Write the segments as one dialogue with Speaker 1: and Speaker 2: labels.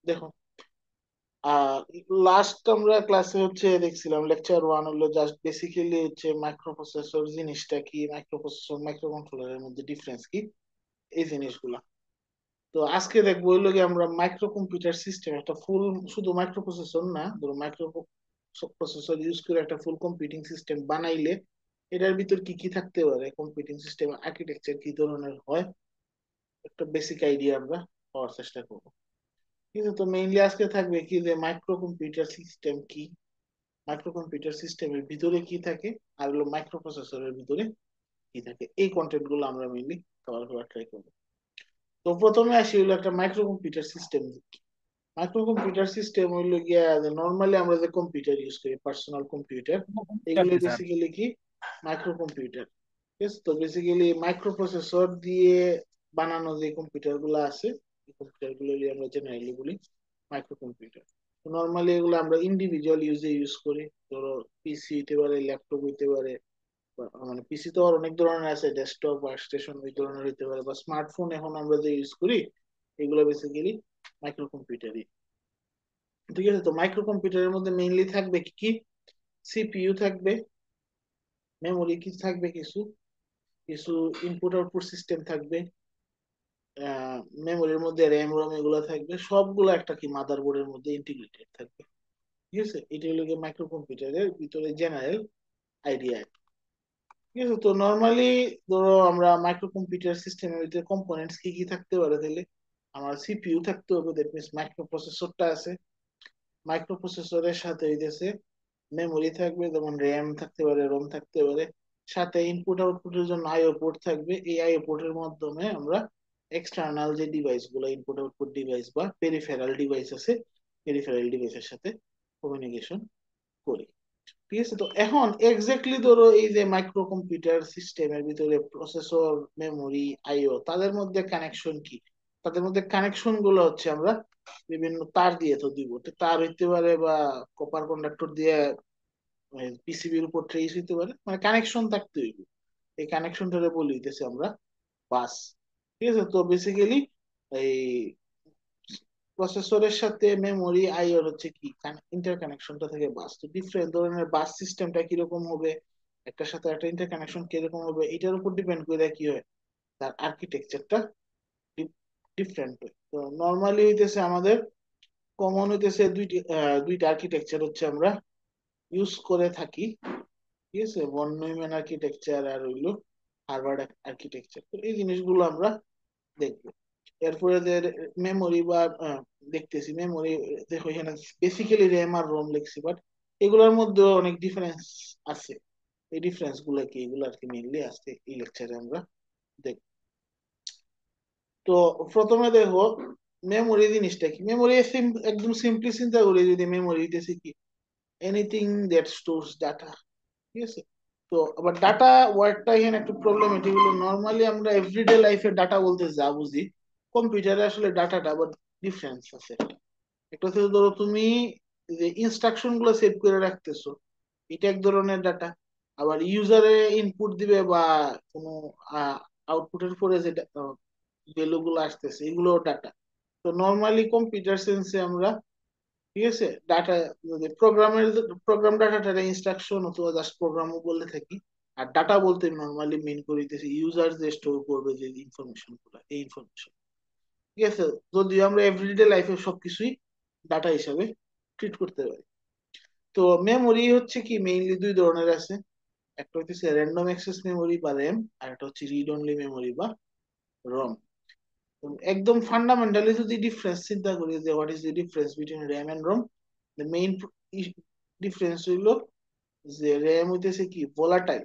Speaker 1: দেখো, লাস্ট আমরা ক্লাসে হচ্ছে দেখছিলাম, লেকচার 1 হলো জাস্ট বেসিক্যালি হচ্ছে মাইক্রোপ্রসেসর জিনিসটা কি, মাইক্রোপ্রসেসর মাইক্রো কন্ট্রোলারের মধ্যে ডিফারেন্স কি, এই জিনিসগুলা। তো আজকে দেখবো হইলো কি আমরা মাইক্রো কম্পিউটার সিস্টেম একটা ফুল, শুধু মাইক্রোপ্রসেসর না, ধরো মাইক্রো প্রসেসর ইউজ করে একটা ফুল কম্পিউটিং সিস্টেম বানাইলে এটার ভিতর কি কি থাকতে পারে, কম্পিউটিং সিস্টেম আর্কিটেকচার কি ধরনের হয়, একটা বেসিক আইডিয়া আমরা পাওয়ার চেষ্টা করবো। ঠিক আছে, তো মেইনলি আজকে থাকবে কি যে মাইক্রো কম্পিউটার সিস্টেম কি, মাইক্রো কম্পিউটার সিস্টেমের ভিতরে কি থাকে, আর হলো মাইক্রো প্রসেসরের ভিতরে কি থাকে, এই কন্টেন্ট গুলো আমরা মেইনলি কভার করার ট্রাই করবো। তো প্রথমে আসি হলো একটা micro computer system. Micro computer system হইলো গিয়া নর্মালি আমরা যে কম্পিউটার ইউজ করি, পার্সোনাল কম্পিউটার,
Speaker 2: কম্পিউটার
Speaker 1: এগুলো
Speaker 2: কি স্যার?
Speaker 1: বেসিক্যালি কি মাইক্রো কম্পিউটার। ঠিক আছে, তো বেসিক্যালি মাইক্রো প্রসেসর দিয়ে বানানো যে কম্পিউটার গুলো আছে, এই কম্পিউটার গুলো আমরা জেনারেলি বলি মাইক্রো কম্পিউটার। নর্মালি এগুলো আমরা ইন্ডিভিজুয়াল ইউজে ইউজ করি। ধরো পিসি হইতে পারে, ল্যাপটপ হইতে পারে, মানে পিসি তো আর অনেক ধরনের আছে, ডেস্কটপ ওয়ার্ক স্টেশন ওই ধরনের হইতে পারে, বা স্মার্টফোন এখন আমরা যে ইউজ করি, এগুলো বেসিক্যালি মাইক্রো কম্পিউটারই। ঠিক আছে, তো মাইক্রো কম্পিউটারের মধ্যে মেইনলি থাকবে কি কি, সিপিইউ থাকবে, মেমোরি কি থাকবে, কিছু কিছু ইনপুট আউটপুট সিস্টেম থাকবে, মেমোরির মধ্যে র্যাম রম এগুলো থাকবে, সবগুলো একটা কি মাদারবোর্ডের মধ্যে ইন্টিগ্রেটেড থাকবে। ঠিক আছে, এটা হলো মাইক্রো কম্পিউটারের ভিতরে জেনারেল আইডিয়া। ঠিক আছে, তো নর্মালি ধরো আমরা মাইক্রো কম্পিউটার সিস্টেমের ভিতরে কম্পোনেন্টস কি কি থাকতে পারে তাহলে, আমার সিপিইউ থাকতে হবে, দ্যাট মিনস মাইক্রো প্রসেসরটা আছে, মাইক্রো প্রসেসরের সাথে হইতেছে মেমোরি থাকবে, যেমন র্যাম থাকতে পারে, রোম থাকতে পারে, সাথে ইনপুট আউটপুটের জন্য আইও পোর্ট থাকবে। এই আইও পোর্টের মাধ্যমে আমরা এক্সটার্নাল যে ডিভাইস গুলো, ইনপুট আউটপুট ডিভাইস বা পেরিফেরাল ডিভাইস আছে, পেরিফেরাল ডিভাইসের সাথে কমিউনিকেশন করি। ঠিক আছে, তো এখন এক্স্যাক্টলি ধরো এই যে মাইক্রো কম্পিউটার সিস্টেমের ভিতরে প্রসেসর, মেমোরি, আইও, তাদের মধ্যে কানেকশন কি, তাদের মধ্যে কানেকশন গুলো হচ্ছে আমরা বিভিন্ন তার দিয়ে তো দিব, তো তার হইতে পারে বা কপার কন্ডাক্টর দিয়ে পিসিবির উপর ট্রেস হইতে পারে, মানে কানেকশন থাকতে হইব। এই কানেকশনটারে বলি হইতেছে আমরা বাস। ঠিক আছে, তো বেসিক্যালি এই প্রসেসরের সাথে মেমোরি আইওর হচ্ছে কি ইন্টার কানেকশনটা থেকে বাস, তো ডিফারেন্ট ধরনের বাস সিস্টেমটা কিরকম হবে, একটার সাথে একটা ইন্টার কানেকশন কিরকম হবে, এটার উপর ডিপেন্ড করে কি হয়, তার আর্কিটেকচারটা ডিফারেন্ট হয়। তো নর্মালি হইতেছে আমাদের কমন হইতেছে দুইটা আর্কিটেকচার হচ্ছে আমরা ইউজ করে থাকি। ঠিক আছে, ভন নিউম্যান আর্কিটেকচার আর হইলো হার্ভার্ড আর্কিটেকচার, তো এই জিনিসগুলো আমরা দেখবো। এরপরে যে মেমোরি বা দেখতেছি মেমোরি, দেখো এখানে বেসিক্যালি র্যাম আর রোম লিখছি, বাট এগুলোর মধ্যে অনেক ডিফারেন্স আছে। এই ডিফারেন্স গুলা কি, এগুলো আর কি মেনলি আছে এই লেকচারে আমরা দেখবো। তো প্রথমে দেখো মেমোরি জিনিসটা কি, মেমোরি একদম সিম্পলি চিন্তা করি, যদি মেমোরি দিতেছি কি এনিথিং দ্যাট স্টোরস ডাটা। ঠিক আছে, তো আবার ডাটা ওয়ার্ডটা এখানে একটু প্রবলেমেটিক হলো, নর্মালি আমরা এভরিডে লাইফে ডাটা বলতে যা বুঝি, কম্পিউটারে আসলে ডাটাটা আবার ডিফারেন্স আছে একটা। একটা হচ্ছে ধরো তুমি যে ইনস্ট্রাকশন গুলো সেভ করে রাখতেছো, এটা এক ধরনের ডাটা। আবার ইউজারে ইনপুট দিবে বা কোনো আউটপুটের পরে যে ভ্যালু গুলো আসতেছে, এগুলো ডাটা। তো নর্মালি কম্পিউটার সেন্সে আমরা, ঠিক আছে, ডাটা যদি প্রোগ্রামের প্রোগ্রাম ডাটাটা ইনস্ট্রাকশন অথবা জাস্ট প্রোগ্রামও বলে থাকি। আর ডাটা বলতে নর্মালি মিন করিতেছি ইউজার যে স্টোর করবে যে ইনফরমেশন গুলো, এই ইনফরমেশন। ঠিক আছে, যদিও আমরা এভরিডে লাইফে সবকিছুই ডাটা হিসাবে ট্রিট করতে পারি। তো মেমোরি হচ্ছে কি মেইনলি দুই ধরনের আছে, একটা হচ্ছে র্যান্ডম অ্যাক্সেস মেমোরি বা র্যাম, আর একটা হচ্ছে রিড অনলি মেমোরি বা রম। একদম ফান্ডামেন্টালি যদি ডিফারেন্স চিন্তা করি যে what is the difference between RAM and ROM, the main difference হইলো যে র্যাম হইতেছে কি ভোলাটাইল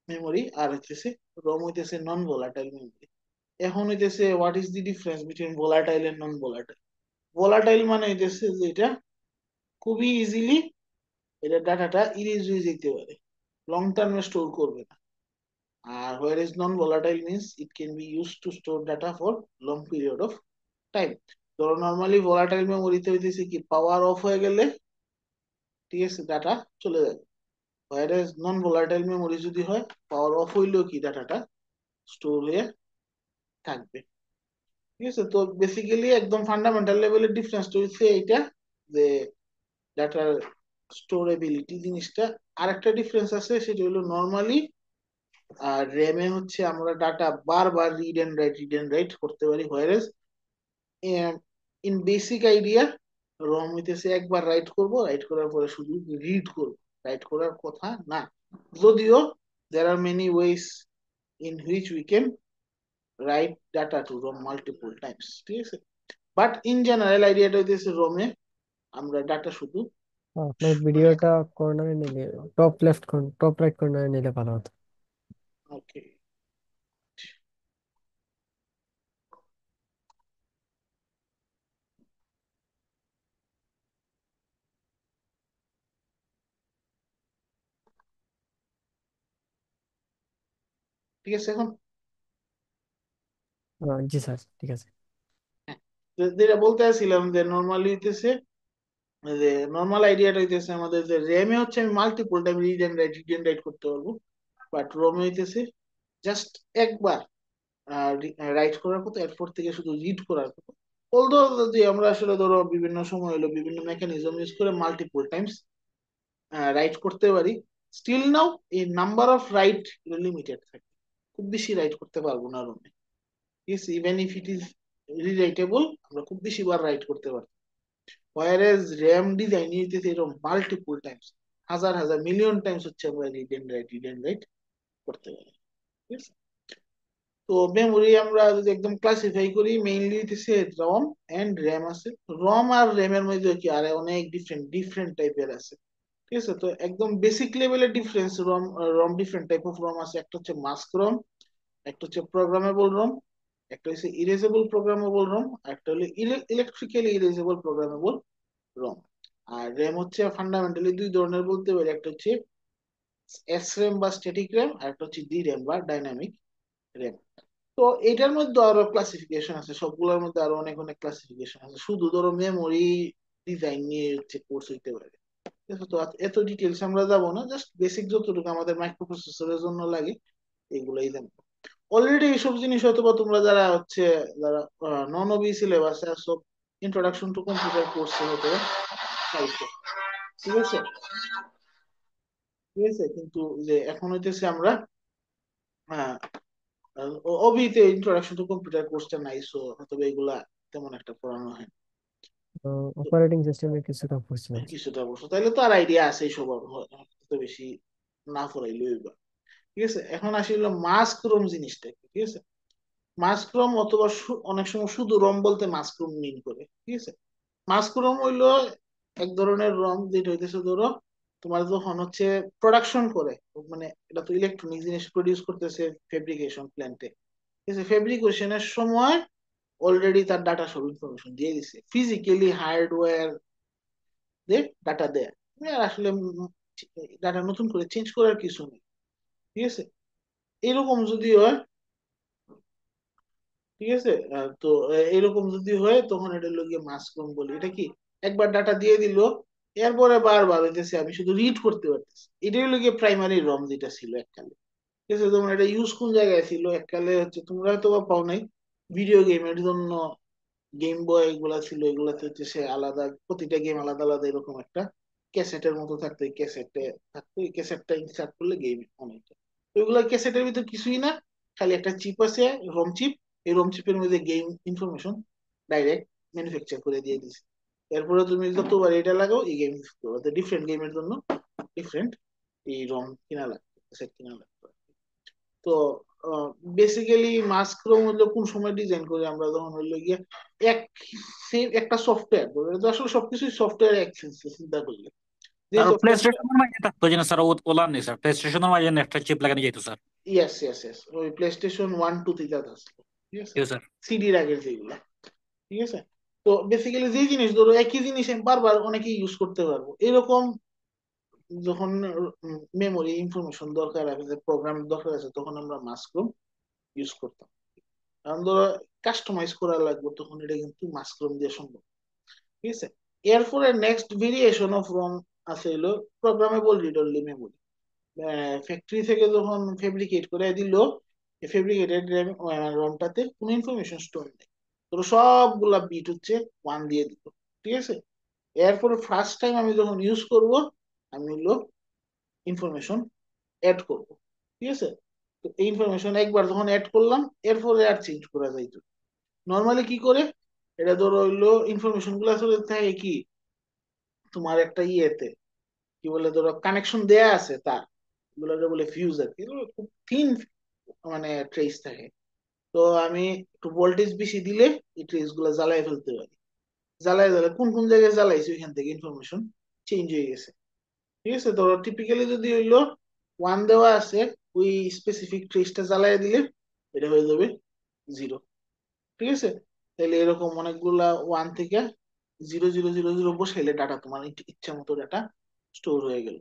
Speaker 1: মেমোরি, আর হইতেছে রম হইতেছে নন ভোলাটাইল মেমোরি। এখন হইতেছে what is the difference between volatile and non volatile. Volatile মানে হইতেছে যে এটা খুবই ইজিলি এটা ডাটাটা ইরেজ হয়ে যেতে পারে, লং টার্মে স্টোর করবে না। আর where is non volatile means it can be use to store data for long period of time. ধরো নর্মালি ভোলাটাইল মেমোরিতে হইতেছে কি পাওয়ার অফ হয়ে গেলে, ঠিক আছে, ডাটা চলে যাবে। হোয়ার এজ নন ভোলাটাইল মেমোরি যদি হয়, পাওয়ার অফ হইলেও কি ডাটাটা স্টোর হয়ে থাকবে। ঠিক আছে। তো বেসিক্যালি একদম ফান্ডামেন্টাল লেভেলের ডিফারেন্সটা হচ্ছে এইটা, যে ডাটার স্টোরেবিলিটি জিনিসটা। আরেকটা ডিফারেন্স আছে, সেটা হলো নর্মালি আর র্যামে হচ্ছে আমরা ডাটা বারবার রিড এন্ড রাইট করতে পারি, হোয়ারেজ ইন বেসিক আইডিয়া রম হইতেছে একবার রাইট করব, রাইট করার পরে শুধু রিড করব, রাইট করার কথা না। যদিও there are many ways in which we can write data to ROM multiple times, ঠিক আছে। বাট ইন জেনারেল আইডিয়াটা হইতেছে রমে আমরা ডাটা শুধু।
Speaker 2: আপনার ভিডিওটা কর্নারে নিলে, টপ লেফট টপ রাইট কর্নারে নিলে ভালো হতো।
Speaker 1: ওকে, ঠিক আছে এখন।
Speaker 2: জি স্যার, ঠিক আছে।
Speaker 1: হ্যাঁ, যেটা বলতে চাচ্ছিলাম যে নর্মালি হইতেছে, যে নর্মাল আইডিয়াটা হইতেছে আমাদের যে র্যামে হচ্ছে আমি multiple time read and write করতে পারবো, বাট রমে হইতেছে জাস্ট একবার রাইট করার কথা, এরপর থেকে শুধু রিড করার কথা। অলদো যদি আমরা আসলে ধরো বিভিন্ন সময় হলো বিভিন্ন মেকানিজম ইউজ করে মাল্টিপল টাইমস রাইট করতে পারি, স্টিল নাও এই নাম্বার অফ রাইট লিমিটেড থাকে, খুব বেশি রাইট করতে পারবো না রমে। ইস ইভেন ইফ ইট ইজ রিরাইটেবল, আমরা খুব বেশি বার রাইট করতে পারবো। হোয়ারেজ র্যাম ডিজাইন নিতেছে এরকম মাল্টিপল টাইমস, হাজার হাজার মিলিয়ন টাইমস হচ্ছে আমরা রিড এন্ড রাইট করতে পারি, ঠিক আছে। তো মেমোরি আমরা যদি একদম ক্লাসিফাই করি, মেইনলি হইতেছে রম এন্ড র্যাম আছে। রম আর র্যামের মধ্যে কি আরে অনেক ডিফারেন্ট ডিফারেন্ট টাইপের আছে, ঠিক আছে। তো একদম বেসিক লেভেলের difference, ROM ROM different type of ROM আছে। একটা হচ্ছে মাস্ক রম, একটা হচ্ছে প্রোগ্রামেবল রম, একটা হচ্ছে ইরেজেবল প্রোগ্রামেবল রম, আর একটা হলো ইলেকট্রিক্যালি ইরেজেবল প্রোগ্রামেবল রম। আর র্যাম হচ্ছে ফান্ডামেন্টালি দুই ধরনের বলতে পারি, একটা হচ্ছে এস র্যাম বা স্ট্যাটিক র্যাম, আর একটা হচ্ছে ডি র্যাম বা ডাইনামিক র্যাম। তো এটার মধ্যে আরো ক্লাসিফিকেশন আছে, সবগুলোর মধ্যে আরো অনেক অনেক ক্লাসিফিকেশন আছে। শুধু ধরো মেমোরি ডিজাইন নিয়ে হচ্ছে কোর্স হইতে পারে, ঠিক আছে। তো এত ডিটেলস আমরা যাবো না, জাস্ট বেসিক যতটুকু আমাদের মাইক্রো প্রসেসরের জন্য লাগে এগুলাই জানবো। অলরেডি এইসব জিনিস হয়তো বা তোমরা যারা হচ্ছে, যারা নন ওবি সিলেবাসে সব ইন্ট্রোডাকশন টু কম্পিউটার কোর্সে হয়তো পাইছো, ঠিক আছে। ঠিক আছে, কিন্তু যে এখন হইতেছে আমরা ওবিতে ইন্ট্রোডাকশন টু কম্পিউটার কোর্সটা নাই, সো হয়তো বা এগুলা তেমন একটা পড়ানো হয় না। তো
Speaker 2: অপারেটিং সিস্টেমের কিছুটা পড়ছিলাম।
Speaker 1: কিছুটা অবশ্য তাইলে তো আর আইডিয়া আছে সব, তো বেশি না পড়াইলেও এবার। ঠিক আছে, এখন আসি হলো মাস্ক রোম জিনিসটা কি, ঠিক আছে। মাস্ক রোম অথবা অনেক সময় শুধু রোম বলতে মাস্ক রোম মিন করে, ঠিক আছে। মাস্ক রোম হইলো এক ধরনের রোম যেটা হইতেছে ধরো তোমার যখন হচ্ছে প্রোডাকশন করে, মানে এটা তো ইলেকট্রনিক জিনিস প্রডিউস করতেছে ফেব্রিকেশন প্ল্যান্টে, ঠিক আছে। ফেব্রিকেশনের সময় অলরেডি তার ডাটা সব ইনফরমেশন দিয়ে দিছে, ফিজিক্যালি হার্ডওয়্যার দিয়ে ডাটা দেয়। আর আসলে ডাটা নতুন করে চেঞ্জ করার কিছু নেই, ঠিক আছে। এরকম যদি হয়, ঠিক আছে, তো এরকম যদি হয় তখন এটা হলো গিয়ে মাস্করুম বলি। এটা কি একবার ডাটা দিয়ে দিল, এরপরে বারবার হইতেছে আমি শুধু রিড করতে পারতেছি। এটাই হলো গিয়ে প্রাইমারি রম যেটা ছিল এককালে, ঠিক আছে। তোমার এটা ইউজ কোন জায়গায় ছিল এককালে হচ্ছে, তোমরা হয়তো বা পাও নাই, ভিডিও গেমের জন্য গেম বয় এগুলা ছিল, এগুলাতে হচ্ছে সে আলাদা প্রতিটা গেম আলাদা আলাদা এরকম একটা ক্যাসেটের মতো থাকতো, এই ক্যাসেটে থাকতো, এই ক্যাসেটটা ইনসার্ট করলে গেম অন হইতো। তো এগুলা ক্যাসেটের ভিতর কিছুই না, খালি একটা চিপ আছে, রম চিপ। এই রম চিপের মধ্যে গেম ইনফরমেশন ডাইরেক্ট ম্যানুফ্যাকচার করে দিয়ে দিছে। এরপরে তুমি যতবার এটা লাগাও এই গেম, ডিফারেন্ট গেমের জন্য ডিফারেন্ট এই রম কিনা লাগতো, ক্যাসেট কিনা লাগতো। তো বেসিক্যালি মাস্করোম হলো কোন সময় ডিজাইন করি আমরা, যখন হইলো গিয়ে এক সেম একটা সফটওয়্যার, আসলে সবকিছুই সফটওয়্যার অ্যাক্সেস চিন্তা করলে, যে
Speaker 3: আর প্লে
Speaker 1: সফটওয়্যারটা।
Speaker 3: স্টেশনের মাঝে থাকতো যে না স্যার, ওলার নেই স্যার, প্লে স্টেশনের মাঝে একটা চিপ লাগানো যেত স্যার।
Speaker 1: ইয়েস ইয়েস ইয়েস, ওই প্লে স্টেশন 1 2 থেকে আসলো, ঠিক আছে,
Speaker 3: ঠিক স্যার।
Speaker 1: সিডির আগের যেগুলো, ঠিক আছে। তো বেসিক্যালি যে জিনিস ধরো একই জিনিস আমি বারবার অনেকে ইউজ করতে পারবো এরকম, যখন মেমোরি ইনফরমেশন দরকার আছে, প্রোগ্রাম দরকার আছে, তখন আমরা মাস্করোম ইউজ করতাম। কারণ ধরো কাস্টমাইজ করা লাগবে, তখন এটা কিন্তু মাস্করোম দিয়ে সম্ভব, ঠিক আছে। এরপরে নেক্সট ভেরিয়েশন অফ রম আছে হলো programmable read only memory. Factory থেকে যখন ফেব্রিকেট করে দিল, ফেব্রিকেটেড রমটাতে কোনো ইনফরমেশন স্টোর নেই, তো সবগুলা বিট হচ্ছে 1 দিয়ে দিল, ঠিক আছে। এরপরে ফার্স্ট টাইম আমি যখন ইউজ করব, আমি হলো ইনফরমেশন অ্যাড করব, ঠিক আছে। তো এই ইনফরমেশন একবার যখন অ্যাড করলাম, এরপরে আর চেঞ্জ করা যাইতো। নর্মালি কি করে, এটা ধরো হইলো ইনফরমেশন গুলো আসলে থাকে কি, তোমার একটা ইয়েতে কি বলে, ধরো কানেকশন দেয়া আছে তার, এগুলোকে বলে ফিউজ আর কি, এগুলো খুব থিন মানে ট্রেস থাকে। তো আমি একটু ভোল্টেজ বেশি দিলে এই ট্রেস গুলো জ্বালায় ফেলতে পারি। জ্বালায় জ্বালায় কোন কোন জায়গায় জ্বালাইছি ওইখান থেকে ইনফরমেশন চেঞ্জ হয়ে গেছে, ঠিক আছে। ধরো টিপিক্যালি যদি হইলো 1 দেওয়া আছে, ওই স্পেসিফিক ট্রেসটা জ্বালায় দিলে এটা হয়ে যাবে 0, ঠিক আছে। তাহলে এরকম অনেকগুলা 1 থেকে 0 0 0 0 বসাইলে ডাটা তোমার ইচ্ছা মতো ডাটা স্টোর হয়ে গেল,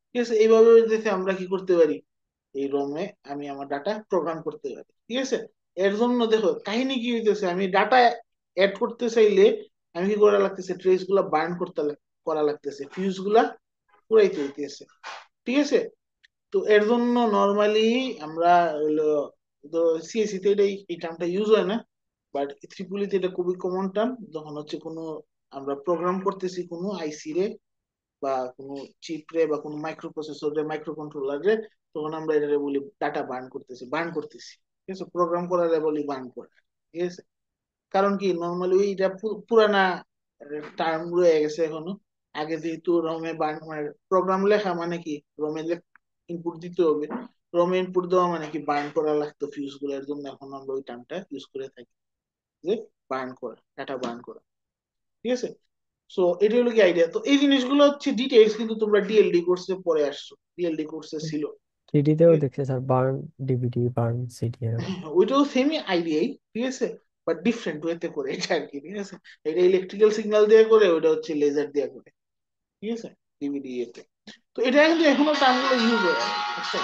Speaker 1: ঠিক আছে। এইভাবে দেখে আমরা কি করতে পারি, এই রোমে আমি আমার ডাটা প্রোগ্রাম করতে পারি, ঠিক আছে। এর জন্য দেখো কাহিনী কি হইতেছে, আমি ডাটা অ্যাড করতে চাইলে আমি কি করা লাগতেছে, ট্রেস গুলা বার্ন করা লাগতেছে, ফিউজ গুলা পুরাইতে হইতেছে, ঠিক আছে। তো এর জন্য নর্মালি আমরা হলো, তো সিএসসি তে এই টার্মটা ইউজ হয় না, বাট ত্রিপুলিতে এটা খুবই কমন টার্ম। যখন হচ্ছে কোনো আমরা প্রোগ্রাম করতেছি কোনো আইসি রে বা কোনো চিপ রে বা কোনো মাইক্রো প্রসেসর রে, মাইক্রো কন্ট্রোলার রে, তখন আমরা এটা বলি ডাটা বার্ন করতেছি, ঠিক আছে। প্রোগ্রাম করারে বলি বার্ন করা, ঠিক আছে। কারণ কি, নর্মালি এটা পুরানা টার্ম রয়ে গেছে এখনো। আগে যেহেতু রমে বার্ন মানে প্রোগ্রাম লেখা মানে কি, রমে ইনপুট দিতে হবে, রমে ইনপুট দেওয়া মানে কি বার্ন করা লাগতো ফিউজ গুলোর জন্য, এখন আমরা ওই টার্মটা ইউজ করে থাকি যে বার্ন করা, ডাটা বার্ন করা, ঠিক আছে। সো এটা হলো কি আইডিয়া। তো এই জিনিসগুলো হচ্ছে ডিটেইলস, কিন্তু তোমরা ডিএলডি কোর্সে পড়ে আসছো, ডিএলডি কোর্সে ছিল।
Speaker 2: সিডিতেও দেখছি sir, burn DVD, burn CD এরকম।
Speaker 1: হ্যাঁ, ওইটাও সেমই আইডিয়াই, ঠিক আছে, বাট ডিফারেন্ট ওয়েতে করে এটা আর কি, ঠিক আছে। এটা ইলেকট্রিক্যাল সিগন্যাল দিয়ে করে, ওইটা হচ্ছে লেজার দিয়ে করে, ঠিক আছে, ডিভিডি এতে। তো এটা কিন্তু এখনো টার্মগুলো ইউজ হয়, আচ্ছা।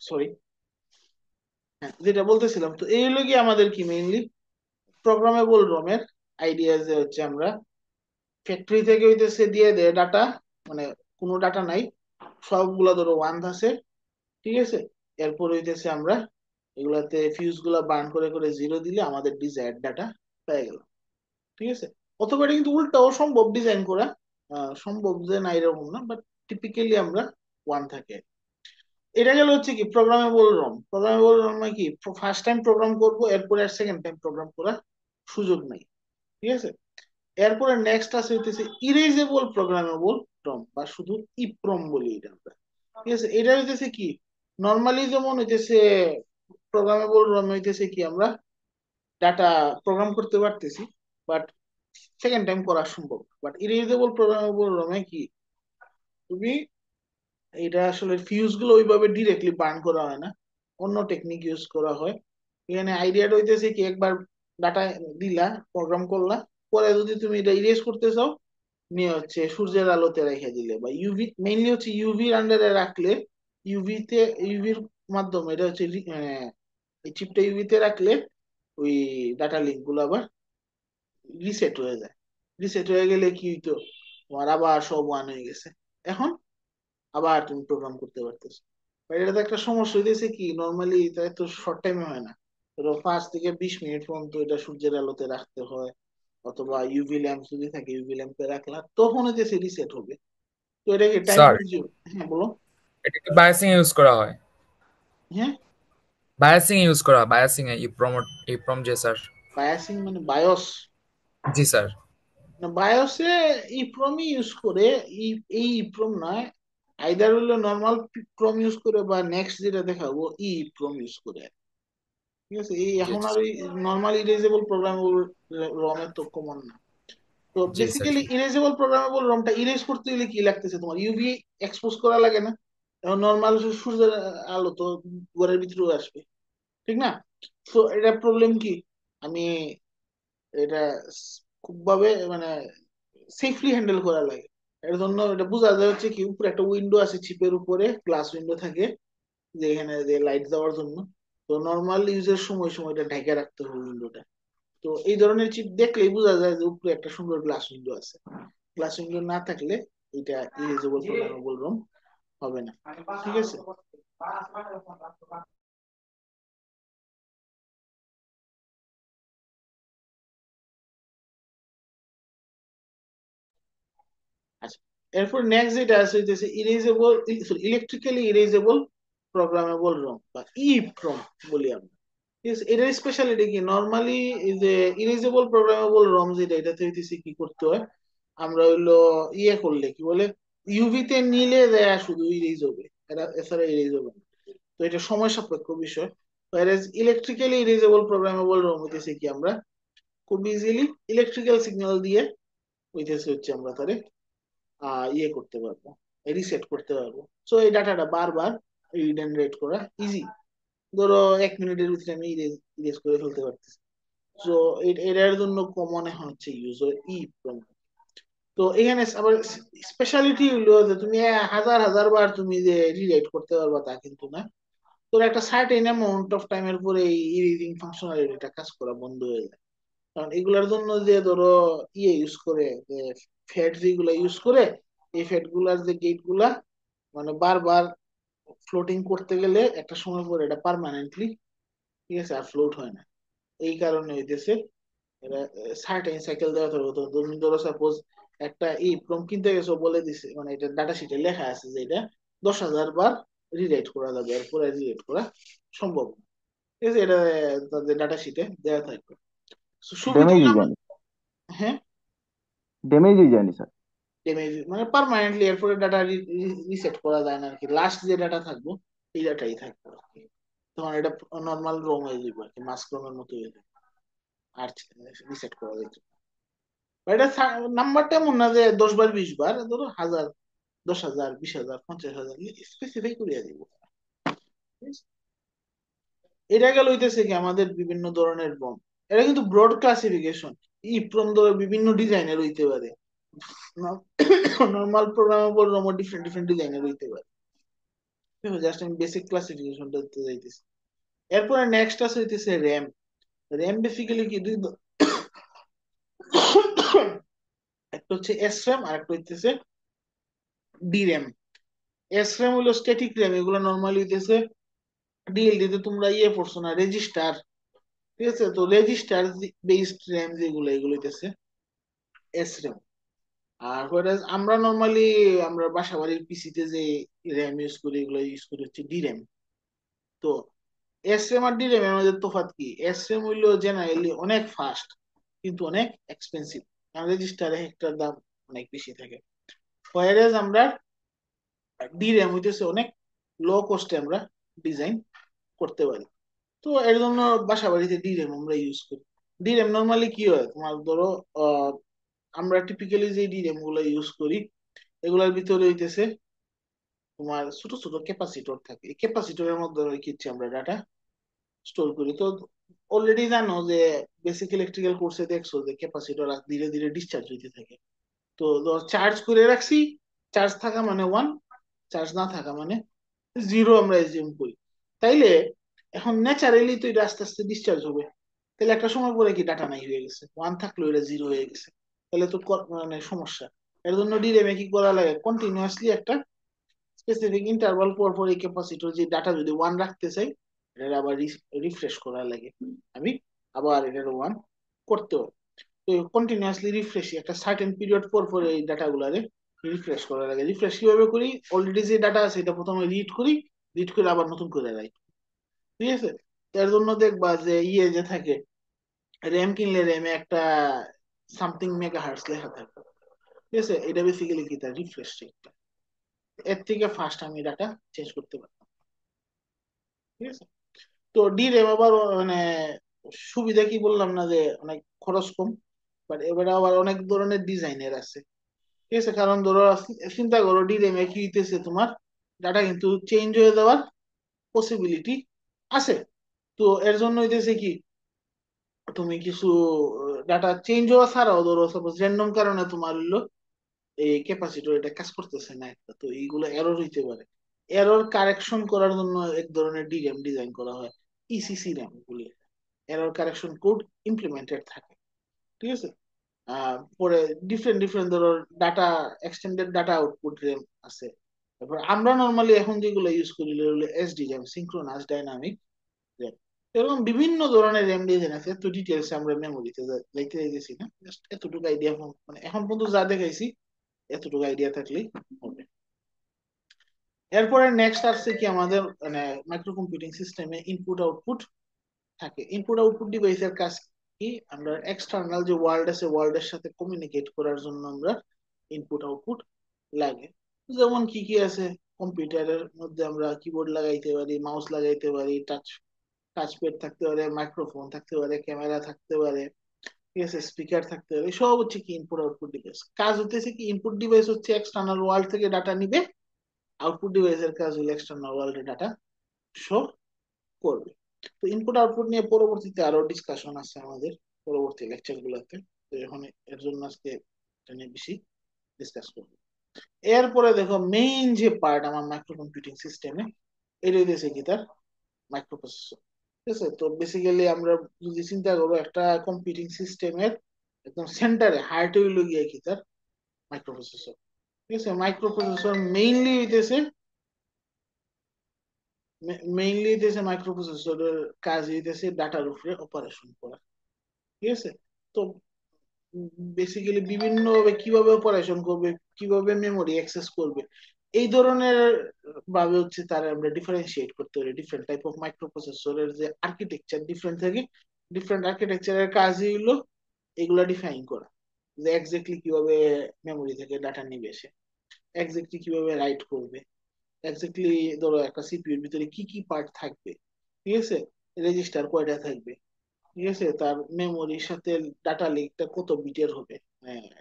Speaker 1: সরি, হ্যাঁ যেটা বলতেছিলাম, তো এই হলো কি আমাদের কি মেইনলি প্রোগ্রামেবল রমের আইডিয়া, যে হচ্ছে আমরা ফ্যাক্টরি থেকে হইতেছে দিয়ে দেয় ডাটা, মানে কোনো ডাটা নাই, সবগুলা ধরো ওয়ান আছে, ঠিক আছে। এরপর হইতেছে আমরা এগুলাতে ফিউজ গুলা বার্ন করে করে 0 দিলে আমাদের ডিজায়ার্ড ডাটা পেয়ে গেল, ঠিক আছে। অথবা এটা কিন্তু উল্টাও সম্ভব ডিজাইন করা, সম্ভব যে না এরকম না, বাট টিপিক্যালি আমরা 1 থাকে। এটা গেল হচ্ছে কি প্রোগ্রামেবল রম। প্রোগ্রামেবল রম মানে কি, ফার্স্ট টাইম প্রোগ্রাম করব, এরপরে আর সেকেন্ড টাইম প্রোগ্রাম করার সুযোগ নাই, ঠিক আছে। এরপরে নেক্সট আছে হইতেছে ইরেজেবল প্রোগ্রামেবল রম, বা শুধু ইপ্রম বলি এটা আমরা, ঠিক আছে। এটা হইতেছে কি, নর্মালি যেমন হইতেছে প্রোগ্রামেবল রম হইতেছে কি, আমরা ডাটা প্রোগ্রাম করতে পারতেছি, বাট সেকেন্ড টাইম করা সম্ভব। বাট ইরেজেবল প্রোগ্রামেবল রমে কি, তুমি এটা আসলে ফিউজ গুলো ওইভাবে ডিরেক্টলি বার্ন করা হয় না, অন্য টেকনিক ইউজ করা হয়। এখানে আইডিয়াটা হইতেছে কি, একবার ডাটা দিলা, প্রোগ্রাম করলা, পরে যদি তুমি এটা ইরেজ করতে চাও, নিয়ে হচ্ছে সূর্যের আলোতে রেখে দিলে বা ইউভি, মেইনলি হচ্ছে ইউভির আন্ডারে রাখলে, ইউভিতে, ইউভির মাধ্যমে এটা হচ্ছে এই চিপটা ইউভিতে রাখলে ওই ডাটা লিঙ্ক গুলো আবার রিসেট হয়ে যায়। রিসেট হয়ে গেলে কি হইতো, তোমার আবার সব ওয়ান হয়ে গেছে। এখন আবার তুমি প্রোগ্রাম করতে পারতেছো। বাট এটা তো একটা সমস্যা হইতেছে কি, নর্মালি এটা তো শর্ট টাইমে হয় না। ধরো 5 থেকে 20 মিনিট পর্যন্ত এটা সূর্যের আলোতে রাখতে হয়, অথবা ইউভি ল্যাম্প যদি থাকে ইউভি ল্যাম্পে রাখলা তখন হইতেছে রিসেট হবে। তো এটা কি টাইম
Speaker 4: স্যার,
Speaker 1: কনজিউম? হ্যাঁ বলো।
Speaker 4: এটা কি বায়াসিং ইউজ করা হয়?
Speaker 1: হ্যাঁ,
Speaker 4: বায়াসিং ইউজ করা হয়, বায়াসিং এ ইপ্রম যে স্যার।
Speaker 1: বায়াসিং মানে বায়োস?
Speaker 4: জি স্যার।
Speaker 1: না, বায়োসে ইপ্রোমই ইউজ করে। এই ইপ্রোম নয়, আইদার হইলো নর্মাল প্রোম ইউজ করে, বা নেক্সট যেটা দেখাবো ই প্রোম ইউজ করে। ঠিক আছে, এই
Speaker 4: জি
Speaker 1: এখন
Speaker 4: জি
Speaker 1: আর ওই নর্মাল ইরেজেবল প্রোগ্রামেবল রম এর তো কমন না। তো
Speaker 4: জি স্যার।
Speaker 1: বেসিক্যালি ইরেজেবল প্রোগ্রামেবল রমটা ইরেজ করতে গেলে কি লাগতেছে, তোমার ইউভি এক্সপোজ করা লাগে না? এখন নর্মাল সূর্যের আলো তো ঘরের ভিতরেও আসবে, ঠিক না? তো এটা প্রবলেম কি, আমি এটা খুব ভাবে মানে সেফলি হ্যান্ডেল করা লাগে। এর জন্য এটা বোঝা যায় হচ্ছে কি, উপরে একটা উইন্ডো আছে, চিপের উপরে গ্লাস উইন্ডো থাকে যেখানে যে লাইট দেওয়ার জন্য। তো নর্মাল ইউজের সময় সময় এটা ঢেকে রাখতে হবে উইন্ডোটা। তো এই ধরনের চিপ দেখলেই বোঝা যায় যে উপরে একটা সুন্দর গ্লাস উইন্ডো আছে। গ্লাস উইন্ডো না থাকলে এটা ইরেজেবল প্রোগ্রামেবল রম হবে না। ঠিক আছে। আচ্ছা, এরপর নেক্সট যেটা আছে হইতেছে ইরেজেবল, ইলেকট্রিক্যালি ইরেজেবল প্রোগ্রামেবল রম বা ইপ্রম বলি আমরা। ঠিক আছে, এটার স্পেশালিটি কি, নর্মালি এই যে ইরেজেবল প্রোগ্রামেবল রম যেটা, এটাতে হইতেছে কি করতে হয়, আমরা হইলো ইয়ে করলে কি বলে, ইউভি তে নিলে দেয়া শুধু ইরেজ হবে, এটা এছাড়া ইরেজ হবে না। তো এটা সময় সাপেক্ষ বিষয়। ইলেকট্রিক্যালি ইরেজেবল প্রোগ্রামেবল রম হইতেছে কি, আমরা খুব ইজিলি ইলেকট্রিক্যাল সিগন্যাল দিয়ে হইতেছে হচ্ছে আমরা তারে ইয়ে করতে পারবো, রিসেট করতে পারবো। সো এই ডাটাটা বারবার রিড এন্ড রাইট করা ইজি। ধরো 1 মিনিটের ভিতরে আমি ইরেজ ইরেজ করে ফেলতে পারতেছি। তো এটার জন্য কমন এখন হচ্ছে ইউজ ই প্রোগ্রাম। তো এখানে আবার স্পেশালিটি হলো যে তুমি হাজার হাজার বার তুমি যে রিরাইট করতে পারবা তা কিন্তু না। তোর একটা সার্টেন অ্যামাউন্ট অফ টাইমের পরে এই ইরেজিং ফাংশনালিটিটা কাজ করা বন্ধ হয়ে যায়। কারণ এগুলোর জন্য যে ধরো ইয়ে ইউজ করে, যে ফ্যাট যেগুলা ইউজ করে, এই ফ্যাট গুলার যে গেট গুলা মানে বারবার ফ্লোটিং করতে গেলে একটা সময় পরে এটা পার্মানেন্টলি, ঠিক আছে, আর ফ্লোট হয় না। এই কারণে হইতেছে এটা সার্টেন সাইকেল দেওয়া থাকবে। তো তুমি ধরো সাপোজ একটা এই প্রম কিনতে গেছো, বলে দিছে মানে এটা ডাটা শিটে লেখা আছে যে এটা 10,000 বার রিরাইট করা যাবে, এরপরে রিরাইট করা সম্ভব না। ঠিক আছে, এটা তাদের ডাটা শিটে দেওয়া থাকবে। So, সুবিধা
Speaker 5: ড্যামেজই
Speaker 1: হলো
Speaker 5: জানি,
Speaker 1: হ্যাঁ,
Speaker 5: ড্যামেজই জানি স্যার।
Speaker 1: ড্যামেজ মানে পার্মানেন্টলি এরপরে ডাটা রিসেট করা যায় না আর কি, লাস্ট যে ডাটা থাকবো এই ডাটাই থাকবে আর কি। তখন এটা নর্মাল রং হয়ে যাবে আর কি, মাস্ক রঙের মতো হয়ে যাবে, আর রিসেট করা যেত না। বা এটা নাম্বারটা এমন না যে 10 বার 20 বার, ধরো 1000, 10,000, 20,000, 50,000 স্পেসিফাই করিয়া দিব। এটা গেল হইতেছে কি আমাদের বিভিন্ন ধরনের বম। এটা কিন্তু ব্রড ক্লাসিফিকেশন। ইপ্রম ধরো বিভিন্ন ডিজাইনের হইতে পারে, নর্মাল প্রোগ্রামেবল রোমও ডিফারেন্ট ডিফারেন্ট ডিজাইনের হইতে পারে। জাস্ট আমি বেসিক ক্লাসিফিকেশনটা দিতে যাইতেছি। এরপরে নেক্সট আছে হইতেছে র্যাম। র্যাম বেসিক্যালি কি দুই একটা হচ্ছে এস র্যাম আর একটা হইতেছে ডি র্যাম। এস র্যাম হলো স্ট্যাটিক র্যাম, এগুলো নর্মালি হইতেছে ডিএলডি তে তোমরা ইয়ে পড়ছো না, রেজিস্টার। ঠিক আছে, তো রেজিস্টার বেসড র্যাম যেগুলো, এগুলো হইতেছে এস র্যাম। আর whereas আমরা নর্মালি আমরা বাসা বাড়ির পিসিতে যে র্যাম ইউজ করি, এগুলো ইউজ করি হচ্ছে ডিরেম। তো এস র্যাম আর ডিরেম এর মধ্যে তফাৎ কি, এস র্যাম হইলো জেনারেলি অনেক ফাস্ট কিন্তু অনেক এক্সপেন্সিভ, কারণ রেজিস্টারে একটার দাম অনেক বেশি থাকে। whereas আমরা ডিরেম হইতেছে অনেক লো কস্টে আমরা ডিজাইন করতে পারি। তো এর জন্য বাসা বাড়িতে ডিরেম আমরা ইউজ করি। ডিরেম নর্মালি কি হয়, তোমার ধরো আহ, আমরা টিপিক্যালি যে ডিরেম গুলো ইউজ করি এগুলোর ভিতরে হইতেছে তোমার ছোট ছোট ক্যাপাসিটর থাকে। এই ক্যাপাসিটরের মধ্যে রেখেছি আমরা ডাটা স্টোর করি। তো অলরেডি জানো যে বেসিক ইলেকট্রিক্যাল কোর্সে দেখছো যে ক্যাপাসিটর ধীরে ধীরে ডিসচার্জ হইতে থাকে। তো চার্জ করে রাখছি, চার্জ থাকা মানে 1, চার্জ না থাকা মানে 0 আমরা এজিউম করি। তাইলে এখন ন্যাচারালি তো এটা আস্তে আস্তে ডিসচার্জ হবে। তাহলে একটা সময় পরে কি ডাটা নাই হয়ে গেছে, 1 থাকলো এটা 0 হয়ে গেছে, তাহলে তো মানে সমস্যা। এর জন্য ডিরেমে কি করা লাগে, কন্টিনিউয়াসলি একটা স্পেসিফিক ইন্টারভাল পর পর এই ক্যাপাসিটর যে ডাটা যদি 1 রাখতে চাই, এটা আবার রিফ্রেশ করা লাগে, আমি আবার এটা 1 করতে হয়। তো কন্টিনিউয়াসলি রিফ্রেশ একটা সার্টেন পিরিয়ড পর পর এই ডাটাগুলারে রিফ্রেশ করা লাগে। রিফ্রেশ কিভাবে করি? অলরেডি যে ডাটা আছে এটা প্রথমে রিড করি, রিড করে আবার নতুন করে রাইট, ঠিক আছে? তার জন্য দেখবা যে যে থাকে, র্যাম কিনলে র্যামে একটা সামথিং মেগা হার্টস লেখা থাকে, ঠিক আছে? এটা বেসিক্যালি কি তার রিফ্রেশ রেটটা, এর থেকে ফাস্ট আমি ডাটা চেঞ্জ করতে পারতাম, ঠিক আছে? তো ডি র্যাম আবার মানে সুবিধা কি বললাম না যে অনেক খরচ কম, বাট এবারে আবার অনেক ধরনের ডিজাইনের আছে, ঠিক আছে? কারণ ধরো চিন্তা করো ডি র্যামে কি হইতেছে, তোমার ডাটা কিন্তু চেঞ্জ হয়ে যাওয়ার পসিবিলিটি আছে। তো এর জন্য হইতেছে কি, তুমি কিছু ডাটা চেঞ্জ হওয়া ছাড়াও ধরো সাপোজ র্যান্ডম কারণে তোমার হইলো এই ক্যাপাসিটর এটা কাজ করতেছে না একটা, তো এইগুলো এরর হইতে পারে। এরর কারেকশন করার জন্য এক ধরনের ডিরাম ডিজাইন করা হয়, ইসিসি র্যাম বলে। এরর কারেকশন কোড ইমপ্লিমেন্টেড থাকে, ঠিক আছে? পরে ডিফারেন্ট ডিফারেন্ট ধরো data, extended data output RAM আছে। তারপর আমরা নর্মালি এখন যেগুলো ইউজ করি হলো SD RAM, synchronous dynamic RAM. এরকম বিভিন্ন ধরনের র্যাম ডিজাইন আছে, তো ডিটেলস আমরা মেমোরিতে যাইতে যাইতেছি না, জাস্ট এতটুকু আইডিয়া মানে এখন পর্যন্ত যা দেখাইছি এতটুকু আইডিয়া থাকলেই হবে। এরপরে নেক্সট আসছে কি আমাদের মানে মাইক্রো কম্পিউটিং সিস্টেমে ইনপুট আউটপুট থাকে। ইনপুট আউটপুট ডিভাইসের কাজ কি? আমরা এক্সটার্নাল যে ওয়ার্ল্ড আছে ওয়ার্ল্ডের সাথে কমিউনিকেট করার জন্য আমরা ইনপুট আউটপুট লাগে। যেমন কি কি আছে, কম্পিউটারের মধ্যে আমরা কিবোর্ড লাগাইতে পারি, মাউস লাগাইতে পারি, টাচপ্যাড থাকতে পারে, মাইক্রোফোন থাকতে পারে, ক্যামেরা থাকতে পারে, ঠিক আছে, স্পিকার থাকতে পারে, সব হচ্ছে কি ইনপুট আউটপুট ডিভাইস। কাজ হচ্ছে কি, ইনপুট ডিভাইস হচ্ছে এক্সটার্নাল ওয়ার্ল্ড থেকে ডাটা নিবে, আউটপুট ডিভাইসের কাজ হলো এক্সটার্নাল ওয়ার্ল্ডে ডাটা শো করবে। তো ইনপুট আউটপুট নিয়ে পরবর্তীতে আরো ডিসকাশন আছে আমাদের পরবর্তী লেকচার গুলোতে, তো এখন এর জন্য আজকে এটা নিয়ে বেশি ডিসকাস করবো। এরপরে দেখো মেইন যে পার্ট আমার মাইক্রো কম্পিউটিং সিস্টেমে, এটা হইতেছে কি তার মাইক্রোপ্রসেসর, ঠিক আছে? তো বেসিক্যালি আমরা যদি চিন্তা করবো একটা কম্পিউটিং সিস্টেমের একদম সেন্টারে হার্টে হইলো গিয়ে কি তার মাইক্রোপ্রসেসর, ঠিক আছে? মাইক্রোপ্রসেসর মেইনলি হইতেছে মাইক্রোপ্রসেসরের কাজ হইতেছে ডাটার উপরে অপারেশন করা, ঠিক আছে? তো বেসিক্যালি বিভিন্ন ভাবে কিভাবে অপারেশন করবে, কিভাবে মেমোরি অ্যাক্সেস করবে, এই ধরনের ভাবে হচ্ছে তারা আমরা ডিফারেন্সিয়েট করতে পারি। ডিফারেন্ট টাইপ অফ মাইক্রোপ্রসেসরের যে আর্কিটেকচার ডিফারেন্ট থাকে, ডিফারেন্ট আর্কিটেকচারের কাজই হলো এগুলা ডিফাইন করা, যে এক্স্যাক্টলি কিভাবে মেমোরি থেকে ডাটা নিবে সে, এক্স্যাক্টলি কিভাবে রাইট করবে, এক্স্যাক্টলি ধরো একটা সিপিইউর ভিতরে কি কি পার্ট থাকবে, ঠিক আছে, রেজিস্টার কয়টা থাকবে, ঠিক আছে, তার মেমোরির সাথে ডাটা লিঙ্কটা কত বিটের হবে,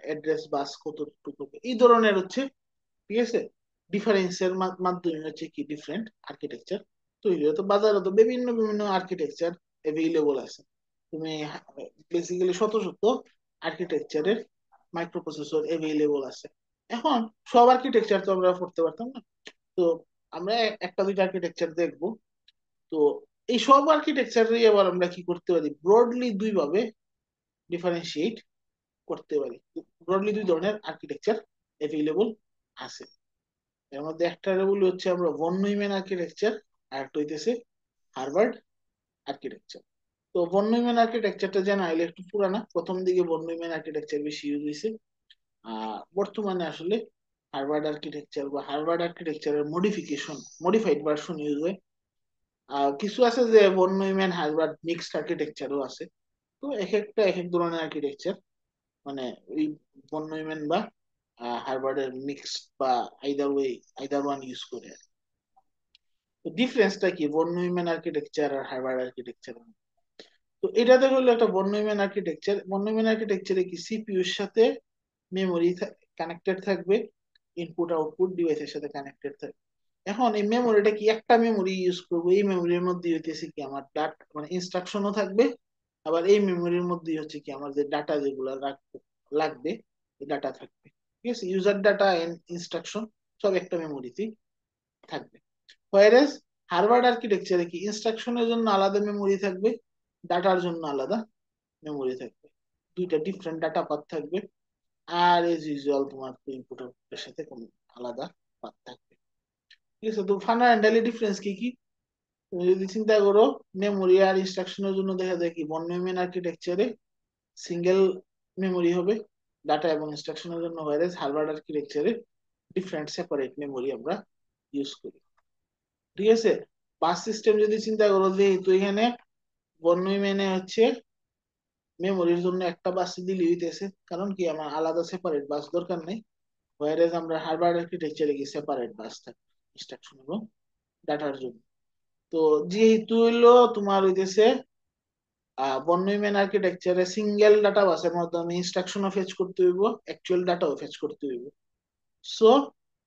Speaker 1: অ্যাড্রেস বাস কতটুকু হবে, এই ধরনের হচ্ছে, ঠিক আছে, ডিফারেন্সের মাধ্যমে হচ্ছে কি ডিফারেন্ট আর্কিটেকচার তৈরি হয়। তো বাজারে তো বিভিন্ন বিভিন্ন আর্কিটেকচার অ্যাভেইলেবল আছে, তুমি বেসিক্যালি শত শত আর্কিটেকচারের মাইক্রোপ্রসেসর অ্যাভেইলেবল আছে। এখন সব আর্কিটেকচার তো আমরা পড়তে পারতাম না, তো আমরা একটা দুইটা আর্কিটেকচার দেখবো। তো এই সব আর্কিটেকচারই আবার আমরা কি করতে পারি, ব্রডলি দুই ভাবে ডিফারেন্সিয়েট করতে পারি। ব্রডলি দুই ধরনের আর্কিটেকচার অ্যাভেলেবল আছে। এর মধ্যে একটা বলি হচ্ছে আমরা ভন নিউম্যান আর্কিটেকচার, আর একটা হইতেছে হার্ভার্ড আর্কিটেকচার। তো ভন নিউম্যান আর্কিটেকচারটা জেনারেলি একটু পুরানা, প্রথম দিকে ভন নিউম্যান আর্কিটেকচার বেশি ইউজ হয়েছে। বর্তমানে আসলে হার্ভার্ড আর্কিটেকচার বা হার্ভার্ড আর্কিটেকচারের মডিফাইড ভার্সন ইউজ হয়। কিছু আছে যে ভন নিউম্যান হার্ভার্ড মিক্সড আর্কিটেকচারও আছে। তো এক একটা এক এক ধরনের আর্কিটেকচার, মানে ওই ভন নিউম্যান বা হার্ভার্ডের মিক্স বা আইদার ওয়ান ইউজ করে। তো ডিফারেন্সটা কি ভন নিউম্যান আর্কিটেকচার আর হার্ভার্ড আর্কিটেকচার? তো এটাতে হলো একটা von Neumann architecture. Von Neumann আর্কিটেকচারে কি সিপিইউর সাথে মেমোরি কানেক্টেড থাকবে, ইনপুট আউটপুট ডিভাইসের সাথে কানেক্টেড থাকবে। এখন এই মেমোরিটা কি একটা মেমোরি ইউজ করবো, এই মেমোরির মধ্যে হইতেছে কি আমার ডাটা মানে ইনস্ট্রাকশনও থাকবে, আবার এই মেমোরির মধ্যে হচ্ছে কি আমার যে ডাটা যেগুলো লাগবে ডাটা থাকবে, ঠিক আছে? ইউজার ডাটা এন্ড ইনস্ট্রাকশন সব একটা মেমোরিতেই থাকবে। হোয়ারেস হার্ভার্ড আর্কিটেকচারে কি ইনস্ট্রাকশনের জন্য আলাদা মেমোরি থাকবে, ডাটার জন্য আলাদা মেমোরি থাকবে, দুইটা ডিফারেন্ট ডাটা পাথ থাকবে। আর এজ ইউজুয়াল তোমার ইনপুট আউটপুটের সাথে কোনো আলাদা পাথ থাকবে। ঠিক আছে, তো ফান্ডামেন্টালি ডিফারেন্স কি কি তুমি যদি চিন্তা করো, মেমোরি আর ইনস্ট্রাকশনের জন্য দেখা যায় কি বন নিউম্যান আর্কিটেকচারে সিঙ্গেল মেমোরি হবে ডাটা এবং ইনস্ট্রাকশনের জন্য, হোয়ারেজ হার্ভার্ড আর্কিটেকচারে ডিফারেন্ট সেপারেট মেমোরি আমরা ইউজ করি। ঠিক আছে, বাস সিস্টেম যদি চিন্তা করো, যেহেতু এখানে বন নিউম্যানে হচ্ছে মেমোরির জন্য একটা বাস দিলে হইতেছে, কারণ কি আমার আলাদা সেপারেট বাস দরকার নেই। হোয়ারেজ আমরা হার্ভার্ড আর্কিটেকচারে কি সেপারেট বাস থাকে ইনস্ট্রাকশন এবং ডাটার জন্য। তো যেহেতু হইলো তোমার হইতেছে বন নিউম্যান আর্কিটেকচারে সিঙ্গেল ডাটা বাসের মাধ্যমে ইনস্ট্রাকশনও ফেচ করতে হইব, অ্যাকচুয়াল ডাটাও ফেচ করতে হইব। সো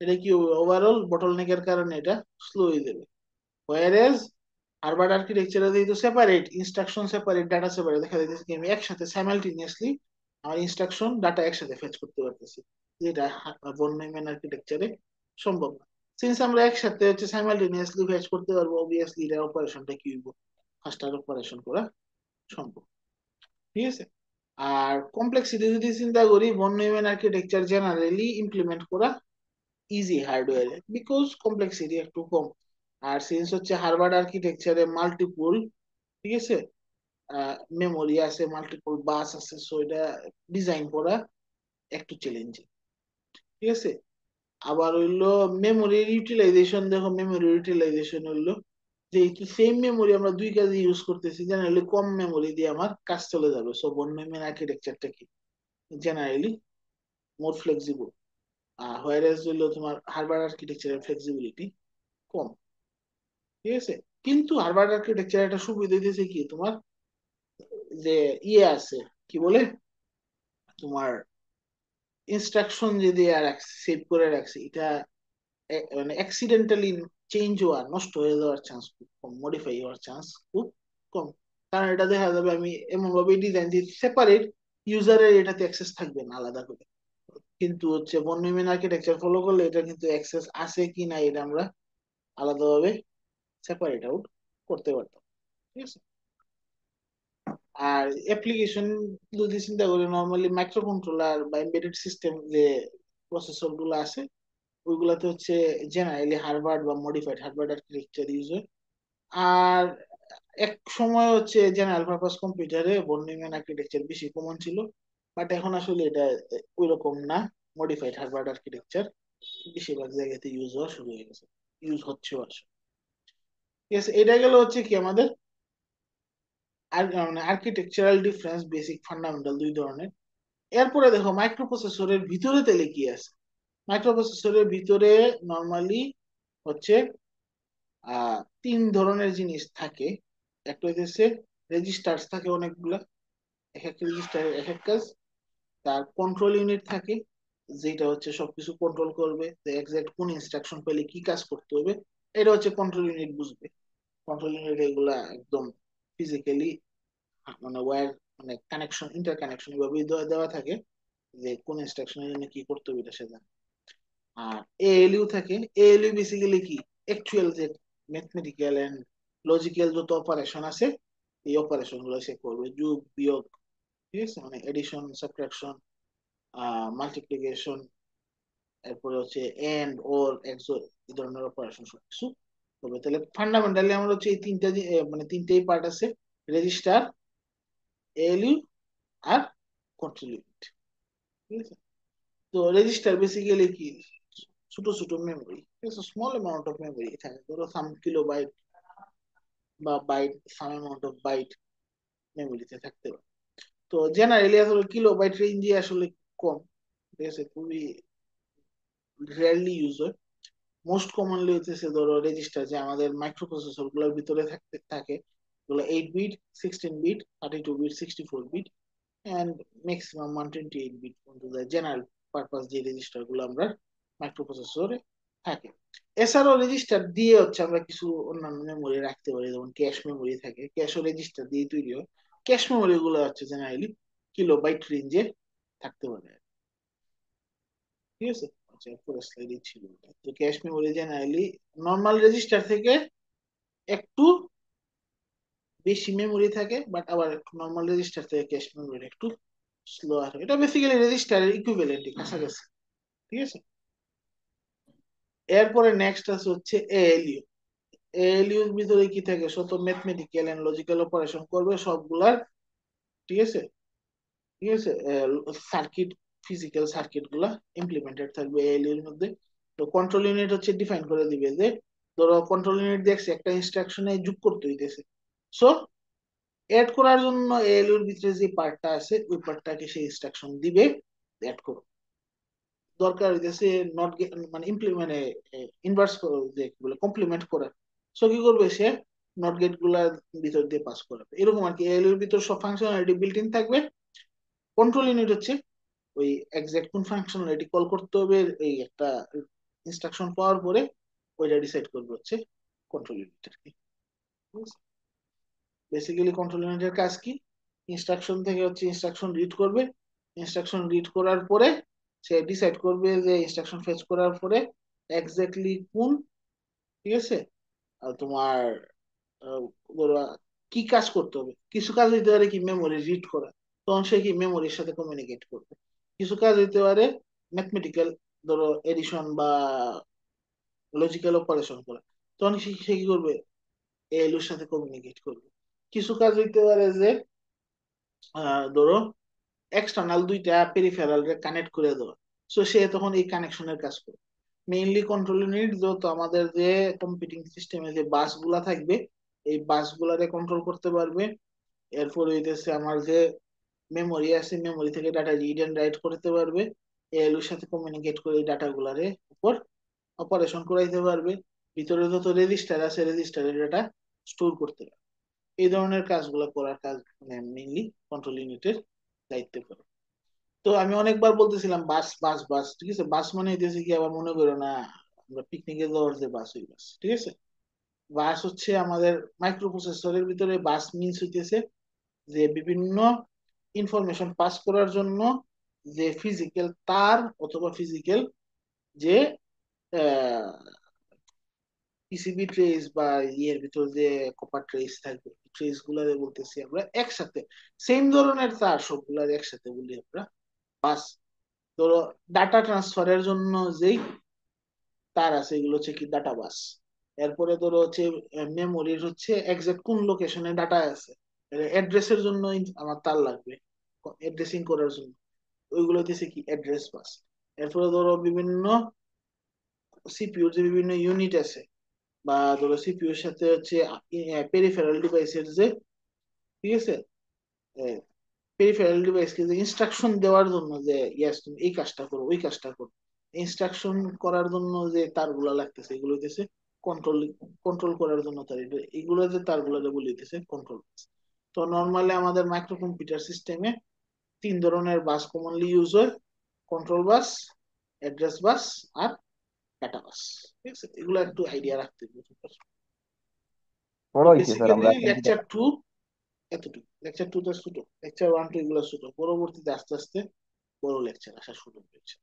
Speaker 1: এটা কি ওভারঅল বটলনেকের কারণে এটা স্লো হয়ে যাবে। হোয়ারেজ হার্ভার্ড আর্কিটেকচারে যেহেতু separate instruction separate data separate, দেখা যাইতেছে কি আমি একসাথে সাইমালটেনিয়াসলি আমার ইনস্ট্রাকশন ডাটা একসাথে ফেচ করতে পারতেছি, যেটা বন নিউম্যান আর্কিটেকচারে সম্ভব না। সিন্স আমরা একসাথে হচ্ছে সাইমালটেনিয়াসলি ফেচ করতে পারবো, অবভিয়াসলি এটা অপারেশনটা কি হইব, ফাস্টার অপারেশন করা সম্ভব। ঠিক আছে, আর কমপ্লেক্সিটি যদি চিন্তা করি, বন নিউম্যান আর্কিটেকচার জেনারেলি ইমপ্লিমেন্ট করা ইজি হার্ডওয়্যারে, বিকজ কমপ্লেক্সিটি একটু কম। আর সিন্স হচ্ছে হার্ভার্ড আর্কিটেকচারে মাল্টিপল, ঠিক আছে, মেমোরি আছে, মাল্টিপল বাস আছে, সো এটা ডিজাইন করা একটু চ্যালেঞ্জিং। ঠিক আছে, আবার হইলো মেমোরির ইউটিলাইজেশন, দেখো মেমোরির ইউটিলাইজেশন হইলো যেহেতু সেম মেমোরি আমরা দুই কাজে ইউজ করতেছি, জেনারেলি কম মেমোরি দিয়ে আমার কাজ চলে যাবে। সো বন নিউম্যান আর্কিটেকচারটা কি জেনারেলি মোর ফ্লেক্সিবল, হোয়ারেজ হইলো তোমার হার্ভার্ড আর্কিটেকচারের ফ্লেক্সিবিলিটি কম। ঠিক আছে, কিন্তু হার্ভার্ড আর্কিটেকচার একটা সুবিধা দিয়েছে কি তোমার, যে ইয়ে আছে, কি বলে তোমার ইনস্ট্রাকশন যে দিয়ে সেভ করে রাখছে, এটা মানে অ্যাক্সিডেন্টালি চেঞ্জ হওয়ার, নষ্ট হয়ে যাওয়ার চান্স খুব কম, মডিফাই হওয়ার চান্স খুব কম। কারণ এটা দেখা যাবে আমি এমন ভাবে ডিজাইন দিচ্ছি সেপারেট, ইউজারের এটাতে অ্যাক্সেস থাকবে না আলাদা করে। কিন্তু হচ্ছে বন নিউম্যান আর্কিটেকচার ফলো করলে এটা কিন্তু অ্যাক্সেস আছে কি না এটা আমরা আলাদাভাবে সেপারেট আউট করতে পারতাম। ঠিক আছে, আর অ্যাপ্লিকেশন যদি চিন্তা করি, নর্মালি মাইক্রো কন্ট্রোলার বা এমবেডেড সিস্টেম যে প্রসেসর গুলো আছে, ওইগুলাতে হচ্ছে জেনারেলি হার্ভার্ড বা মডিফাইড হার্ভার্ড আর্কিটেকচার ইউজ হয়। আর এক সময় হচ্ছে জেনারেল পারপাস কম্পিউটারে বন নিউম্যান আর্কিটেকচার বেশি কমন ছিল, বাট এখন আসলে এটা ওই রকম না, মডিফাইড হার্ভার্ড আর্কিটেকচার বেশিরভাগ জায়গাতে ইউজ হওয়া শুরু হয়ে গেছে, ইউজ হচ্ছে আসলে। ঠিক আছে, এটা গেল হচ্ছে কি আমাদের আর মানে আর্কিটেকচারাল ডিফারেন্স, বেসিক ফান্ডামেন্টাল দুই ধরনের। এরপরে দেখো মাইক্রো প্রসেসরের ভিতরে তাহলে কি আছে। মাইক্রো প্রসেসরের ভিতরে নর্মালি হচ্ছে তিন ধরনের জিনিস থাকে। একটা হইতেছে রেজিস্টার্স থাকে অনেকগুলা, এক এক রেজিস্টারের এক এক কাজ। তার কন্ট্রোল ইউনিট থাকে, যেটা হচ্ছে সবকিছু কন্ট্রোল করবে, এক্সাক্ট কোন ইনস্ট্রাকশন পেলে কি কাজ করতে হবে, এটা হচ্ছে কন্ট্রোল ইউনিট বুঝবে। কন্ট্রোল ইউনিট এগুলা একদম ফিজিক্যালি মানে ওয়্যার, মানে কানেকশন ইন্টার কানেকশন এভাবে দেওয়া দেওয়া থাকে, যে কোন ইনস্ট্রাকশনের জন্য কি করতে হবে এটা সে জানে। আর এএলইউ থাকে, এএলইউ বেসিক্যালি কি অ্যাকচুয়াল যে ম্যাথমেটিক্যাল এন্ড লজিক্যাল যত অপারেশন আছে, এই অপারেশন গুলো সে করবে, যোগ বিয়োগ, ঠিক আছে, মানে এডিশন সাবট্রাকশন, মাল্টিপ্লিকেশন, এরপরে হচ্ছে এন্ড ওর এক্সোর, এই ধরনের অপারেশন সবকিছু হবে। তাহলে ফান্ডামেন্টালি আমরা হচ্ছে এই তিনটা মানে তিনটেই পার্ট আছে, রেজিস্টার, এএলইউ আর কন্ট্রোল ইউনিট। ঠিক আছে, তো রেজিস্টার বেসিক্যালি কি ছোট ছোট মেমোরি, ঠিক আছে, স্মল অ্যামাউন্ট অফ মেমোরি থাকে, ধরো সাম কিলো বাইট বা byte, some amount of byte মেমোরিতে থাকতে পারে। তো জেনারেলি আসলে কিলো বাইট রেঞ্জে আসলে কম, ঠিক আছে, খুবই রেয়ারলি ইউজ হয়। মোস্ট কমনলি হচ্ছে ধরো রেজিস্টার যে আমাদের মাইক্রো প্রসেসর গুলোর ভিতরে থাকতে থাকে, এগুলো 8 bit, 16 bit, 32 bit, 64 bit, and maximum 128 bit পর্যন্ত যায়, জেনারেল পারপাস যে রেজিস্টার গুলো আমরা মাইক্রো প্রসেসরে থাকে। এছাড়াও রেজিস্টার দিয়ে হচ্ছে আমরা কিছু অন্যান্য মেমোরি রাখতে পারি, যেমন ক্যাশ মেমোরি থাকে, ক্যাশ ও রেজিস্টার দিয়ে তৈরি হয়। ক্যাশ মেমোরি গুলো হচ্ছে জেনারেলি কিলোবাইট রেঞ্জে থাকতে পারে। ঠিক আছে, আচ্ছা পুরো স্লাইডে ছিল এটা। তো cache memory generally normal register থেকে একটু বেশি মেমোরি থাকে, বাট আবার একটু নর্মাল রেজিস্টার থেকে ক্যাশ মেমোরি একটু স্লো হয়। এটা বেসিক্যালি রেজিস্টারের ইকুইভ্যালেন্ট কাছাকাছি। ঠিক আছে, এরপরে নেক্সট আছে হচ্ছে এএলইউ। এএলইউ এর ভিতরে কি থাকে, শত ম্যাথমেটিক্যাল এন্ড লজিক্যাল অপারেশন করবে সবগুলার, ঠিক আছে, ঠিক আছে। সার্কিট, ফিজিক্যাল সার্কিট গুলা ইমপ্লিমেন্টেড থাকবে এএলইউ এর মধ্যে। তো কন্ট্রোল ইউনিট হচ্ছে ডিফাইন করে দিবে যে, ধরো কন্ট্রোল ইউনিট দেখছে একটা ইনস্ট্রাকশনে যোগ করতে হইতেছে, সো এড করার জন্য এএলইউ এর ভিতরে যে পার্টটা আছে ওই পার্টটাকে সে ইনস্ট্রাকশন দিবে, এড করো। দরকার হইতেছে নট মানে মানে ইনভার্স যে কি বলে কমপ্লিমেন্ট করা, সো কি করবে সে নট গেট গুলার ভিতর দিয়ে পাস করাবে, এরকম আর কি। এএলইউ এর ভিতর সব ফাংশনালিটি বিল্ট ইন থাকবে। কন্ট্রোল ইউনিট হচ্ছে ওই এক্সাক্ট কোন ফাংশনালিটি কল করতে হবে এই একটা ইনস্ট্রাকশন পাওয়ার পরে ওইটা ডিসাইড করবে হচ্ছে কন্ট্রোল ইউনিটের কি। বেসিক্যালি কন্ট্রোল ইউনিটের কাজ কি, ইনস্ট্রাকশন থেকে হচ্ছে ইনস্ট্রাকশন রিড করবে, ইনস্ট্রাকশন রিড করার পরে সে ডিসাইড করবে যে ইনস্ট্রাকশন ফেচ করার পরে এক্স্যাক্টলি কোন, ঠিক আছে, তোমার আহ, ধরো কি কাজ করতে হবে। কিছু কাজ হইতে পারে কি মেমোরি রিড করা, তখন সে কি মেমোরির সাথে কমিউনিকেট করবে। কিছু কাজ হইতে পারে ম্যাথমেটিক্যাল, ধরো এডিশন বা লজিক্যাল অপারেশন করা, তখন সে কি করবে, এএলইউ এর সাথে কমিউনিকেট করবে। কিছু কাজ হইতে পারে যে ধরো এক্সটার্নাল দুইটা পেরিফেরাল কানেক্ট করে দেওয়া, সো সে তখন এই কানেকশনের কাজ করবে। মেইনলি কন্ট্রোল ইউনিট যত আমাদের যে কম্পিউটিং সিস্টেমে যে বাস গুলা থাকবে এই বাস গুলারে কন্ট্রোল করতে পারবে। এরপর হইতেছে আমার যে মেমোরি আছে, মেমোরি থেকে ডাটা রিড এন্ড রাইট করতে পারবে, এএলইউ এর সাথে কমিউনিকেট করে এই ডাটা গুলারে উপর অপারেশন করাইতে পারবে। ভিতরে যত রেজিস্টার আছে রেজিস্টারের ডাটা স্টোর করতে পারবে। এই ধরনের কাজগুলো করার কাজ মানে মেইনলি কন্ট্রোল ইউনিটের দায়িত্বে পড়ে। তো আমি অনেকবার বলতেছিলাম বাস বাস বাস, ঠিক আছে, বাস মানে হইতেছে কি আবার মনে করো না আমরা পিকনিকে যাওয়ার যে বাস, ওই বাস, ঠিক আছে। বাস হচ্ছে আমাদের মাইক্রো প্রসেসরের ভিতরে বাস মিন্স হইতেছে যে বিভিন্ন ইনফরমেশন পাস করার জন্য যে ফিজিক্যাল তার অথবা ফিজিক্যাল যে পিসিবি ট্রেস বা ইয়ের ভিতর যে কপার ট্রেস থাকবে, ট্রেস গুলারে বলতেছি আমরা একসাথে, সেম ধরনের তার সবগুলার একসাথে বলি আমরা বাস। ধরো ডাটা ট্রান্সফারের জন্য যেই তার আছে এগুলো হচ্ছে কি ডাটা বাস। এরপরে ধরো হচ্ছে মেমোরির হচ্ছে এক্সাক্ট কোন লোকেশনে ডাটা আছে, অ্যাড্রেসের জন্য আমার তার লাগবে অ্যাড্রেসিং করার জন্য, ওইগুলো হচ্ছে কি অ্যাড্রেস বাস। এরপরে ধরো বিভিন্ন সিপিইউর যে বিভিন্ন ইউনিট আছে, বা ধরো সিপিইউর সাথে হচ্ছে পেরিফেরাল ডিভাইসের যে, ঠিক আছে, পেরিফেরাল ডিভাইসকে যে ইনস্ট্রাকশন দেওয়ার জন্য যে ইয়াস তুমি এই কাজটা করো ওই কাজটা করো, ইনস্ট্রাকশন করার জন্য যে তারগুলা লাগতেছে এগুলো হইতেছে কন্ট্রোল, কন্ট্রোল করার জন্য তার এগুলো যে তারগুলো বলিতেছে কন্ট্রোল। তো নর্মালি আমাদের মাইক্রো কম্পিউটার সিস্টেমে তিন ধরনের বাস কমনলি ইউজ হয়, কন্ট্রোল বাস, অ্যাড্রেস বাস আর ডাটা বাস, ঠিক আছে। এগুলো একটু আইডিয়া রাখতে হবে। তো
Speaker 5: বড় হয়েছে স্যার,
Speaker 1: বেসিক্যালি
Speaker 5: আমরা এখন কি
Speaker 1: লেকচার টু এতটুকু, লেকচার টু তে ছোট, লেকচার ওয়ান টু এগুলো ছোট, পরবর্তীতে আস্তে আস্তে বড় লেকচার আসা শুরু হয়েছে।